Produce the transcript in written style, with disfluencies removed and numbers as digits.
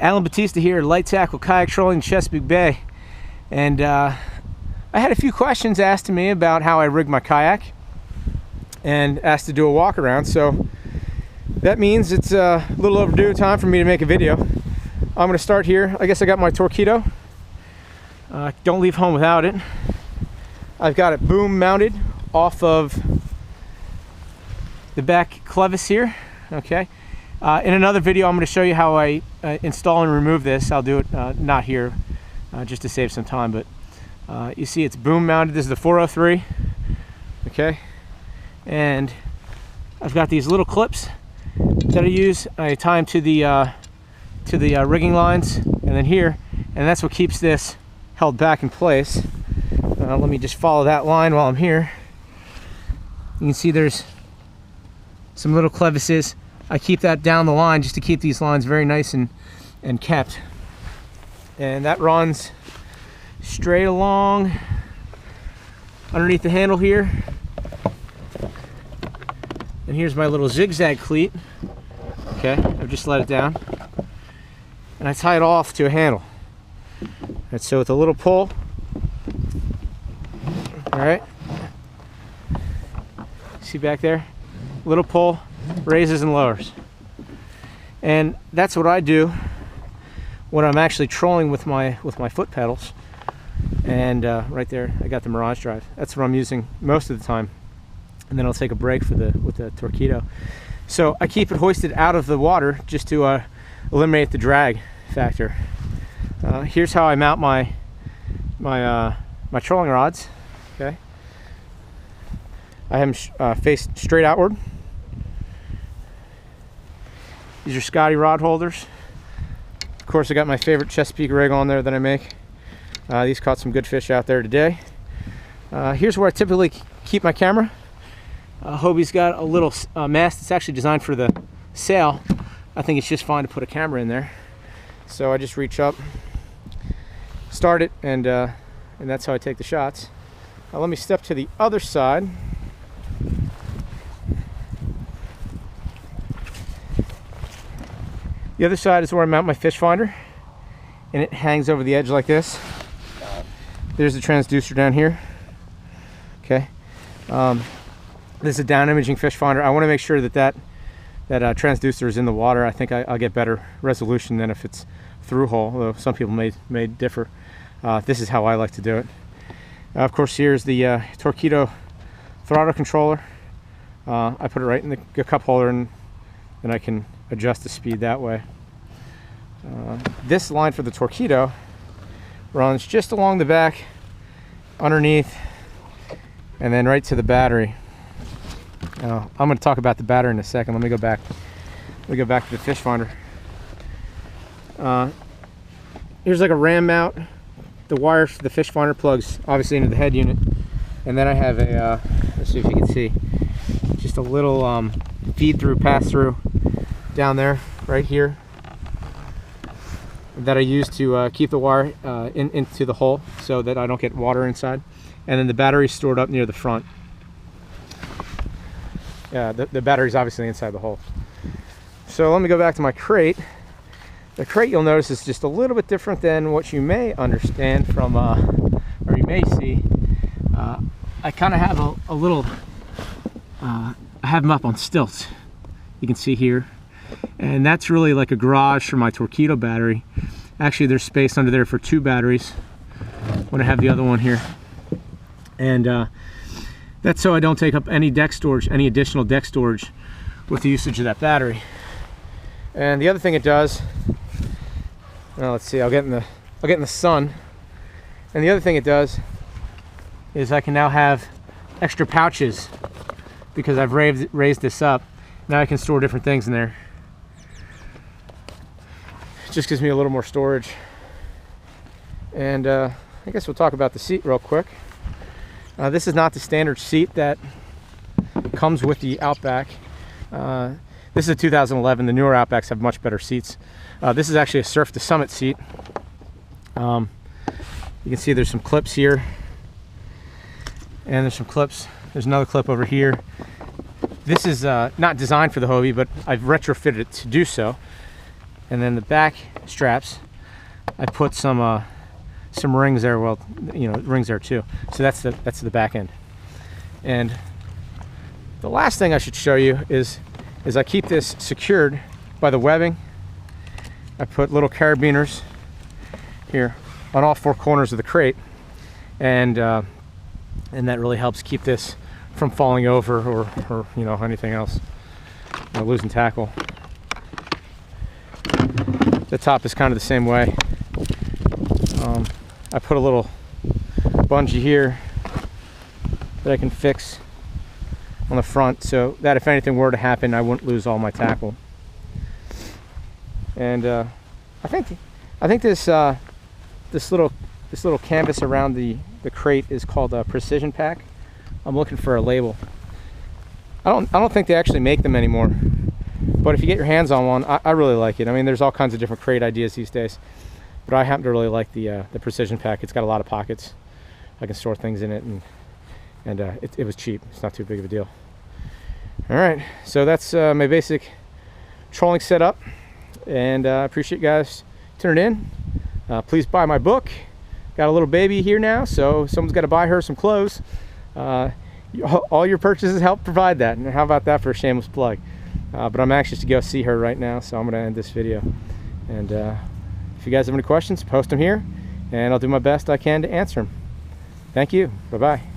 Alan Batista here, light tackle kayak trolling Chesapeake Bay, and I had a few questions asked to me about how I rig my kayak and asked to do a walk around, so that means it's a little overdue time for me to make a video. I'm going to start here. I guess I got my Torqeedo. Don't leave home without it. I've got it boom mounted off of the back clevis here. Okay. In another video, I'm going to show you how I install and remove this. I'll do it not here, just to save some time. But you see, it's boom mounted. This is the 403. Okay, and I've got these little clips that I use. I tie them to the rigging lines, and then here, and that's what keeps this held back in place. Let me just follow that line while I'm here. You can see there's some little clevises. I keep that down the line just to keep these lines very nice and kept. And that runs straight along underneath the handle here. And here's my little zigzag cleat. Okay, I've just let it down. And I tie it off to a handle. And so with a little pull, all right, see back there? Little pull, raises and lowers. And that's what I do when I'm actually trolling with my foot pedals. And right there I got the Mirage drive. That's what I'm using most of the time. And then I'll take a break with the Torqeedo. So I keep it hoisted out of the water just to eliminate the drag factor. Here's how I mount my trolling rods. Okay, I have them faced straight outward. These are Scotty rod holders. Of course, I got my favorite Chesapeake rig on there that I make. These caught some good fish out there today. Here's where I typically keep my camera. Hobie's got a little mast that's actually designed for the sail. I think it's just fine to put a camera in there. So I just reach up, start it, and that's how I take the shots. Now let me step to the other side. The other side is where I mount my fish finder, and it hangs over the edge like this. There's the transducer down here. Okay, this is a down imaging fish finder. I want to make sure that transducer is in the water. I think I'll get better resolution than if it's through hole, although some people may differ. This is how I like to do it. Of course, here's the Torqeedo throttle controller. I put it right in the cup holder, and then I can adjust the speed that way. This line for the Torqeedo runs just along the back, underneath, and then right to the battery. I'm going to talk about the battery in a second. Let me go back. Let me go back to the fish finder. Here's like a ram mount. The wire for the fish finder plugs obviously into the head unit, and then I have a let's see if you can see, just a little feed through, pass through down there, right here, that I use to keep the wire into the hole so that I don't get water inside. And then the battery's stored up near the front. Yeah, the battery's obviously inside the hole. So let me go back to my crate. The crate, you'll notice, is just a little bit different than what you may understand from, or you may see. I kind of have a little, I have them up on stilts. You can see here. And that's really like a garage for my Torqeedo battery. Actually, there's space under there for 2 batteries when I have the other one here. And that's so I don't take up any deck storage, any additional deck storage with the usage of that battery. And the other thing it does, well, let's see, I'll get in the sun. And the other thing it does is I can now have extra pouches because I've raised this up. Now I can store different things in there. It just gives me a little more storage. And I guess we'll talk about the seat real quick. This is not the standard seat that comes with the Outback. This is a 2011. The newer Outbacks have much better seats. This is actually a Surf to Summit seat. You can see there's some clips here, and there's some clips. There's another clip over here. This is not designed for the Hobie, but I've retrofitted it to do so. and then the back straps, I put some rings there. Well, you know, rings there too. So that's the back end. And the last thing I should show you is I keep this secured by the webbing. I put little carabiners here on all four corners of the crate, and that really helps keep this from falling over or you know, anything else, you know, losing tackle. The top is kind of the same way. I put a little bungee here that I can fix on the front, so that if anything were to happen, I wouldn't lose all my tackle. And I think this little canvas around the crate is called a Precision Pack. I'm looking for a label. I don't think they actually make them anymore, but if you get your hands on one, I really like it. I mean, there's all kinds of different crate ideas these days, but I happen to really like the Precision Pack. It's got a lot of pockets. I can store things in it, and it was cheap. It's not too big of a deal. All right, so that's my basic trolling setup, and I appreciate you guys tuning in. Please buy my book. Got a little baby here now, so someone's got to buy her some clothes. All your purchases help provide that, and how about that for a shameless plug? But I'm anxious to go see her right now, so I'm going to end this video. And if you guys have any questions, post them here, and I'll do my best I can to answer them. Thank you. Bye-bye.